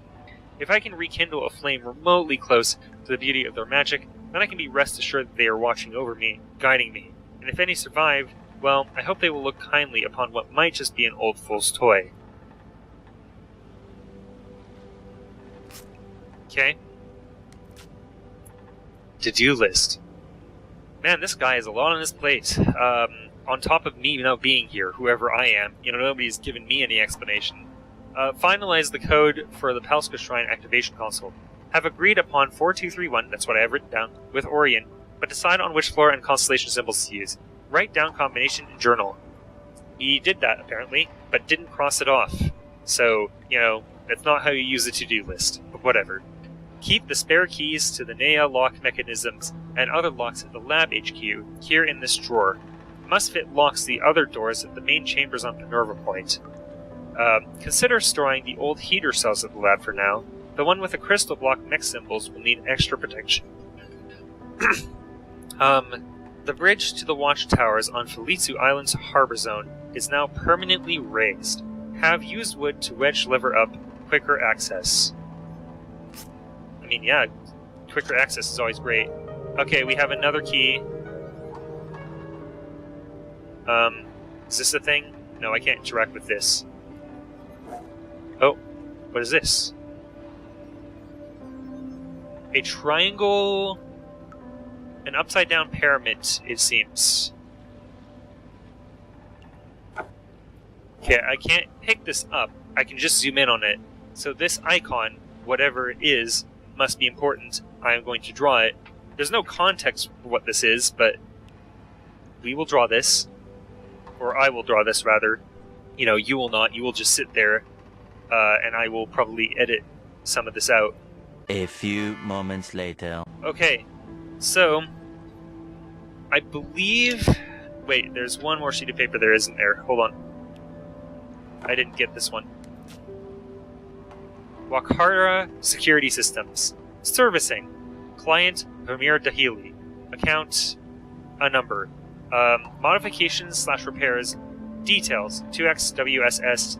If I can rekindle a flame remotely close to the beauty of their magic, then I can be rest assured that they are watching over me, guiding me, and if any survive, well, I hope they will look kindly upon what might just be an old fool's toy. Okay. To-do list. Man, this guy has a lot on his plate. On top of me now being here, whoever I am, nobody's given me any explanation. Finalize the code for the Palska Shrine activation console. Have agreed upon 4231, that's what I have written down, with Orion, but decide on which floor and constellation symbols to use. Write down combination in journal. He did that, apparently, but didn't cross it off. So, that's not how you use a to-do list, but whatever. Keep the spare keys to the Neyyah lock mechanisms and other locks at the lab HQ here in this drawer. Must fit locks to the other doors at the main chambers on Minerva Point. Consider storing the old heater cells at the lab for now. The one with the crystal block mech symbols will need extra protection. The bridge to the watchtowers on Felizu Island's harbor zone is now permanently raised. Have used wood to wedge lever up quicker access. I mean, yeah, quicker access is always great. Okay, we have another key. Is this a thing? No, I can't interact with this. Oh, what is this? A triangle... An upside-down pyramid, it seems. Okay, I can't pick this up. I can just zoom in on it. So this icon, whatever it is, must be important. I am going to draw it. There's no context for what this is, but we will draw this. Or I will draw this, rather. You will not. You will just sit there, and I will probably edit some of this out. A few moments later. Okay, so I believe... Wait, there's one more sheet of paper there, isn't there? Hold on. I didn't get this one. Wakara Security Systems. Servicing. Client Vamir Dahili. Account a number. Modifications/repairs. Details. 2XWSS.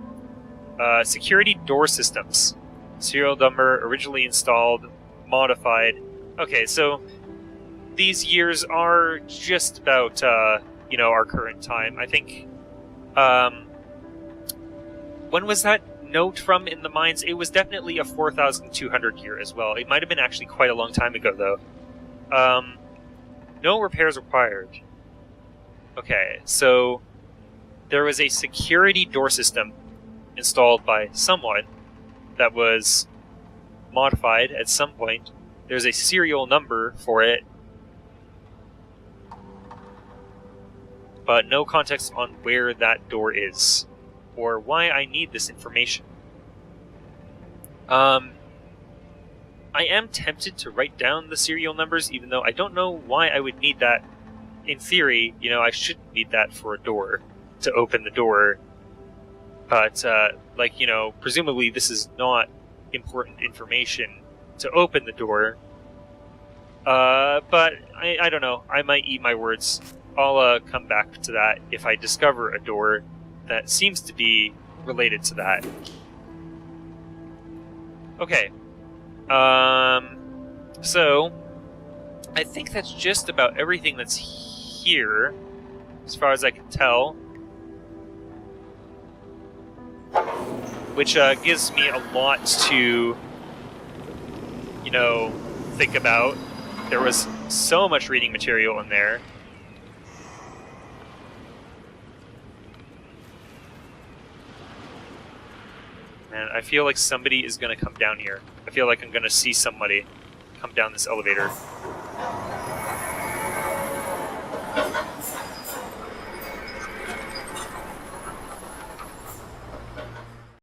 Security door systems. Serial number originally installed. Modified. Okay, so these years are just about, our current time. I think, when was that note from in the mines? It was definitely a 4,200 year as well. It might have been actually quite a long time ago, though. No repairs required. Okay, so there was a security door system installed by someone that was modified at some point. There's a serial number for it, but no context on where that door is, or why I need this information. I am tempted to write down the serial numbers, even though I don't know why I would need that. In theory, I shouldn't need that for a door, to open the door. But, presumably this is not important information to open the door. But I don't know. I might eat my words. I'll come back to that if I discover a door that seems to be related to that. Okay. So I think that's just about everything that's here, as far as I can tell. Which gives me a lot to, you know, think about. There was so much reading material in there. Man, I feel like somebody is going to come down here. I feel like I'm going to see somebody come down this elevator.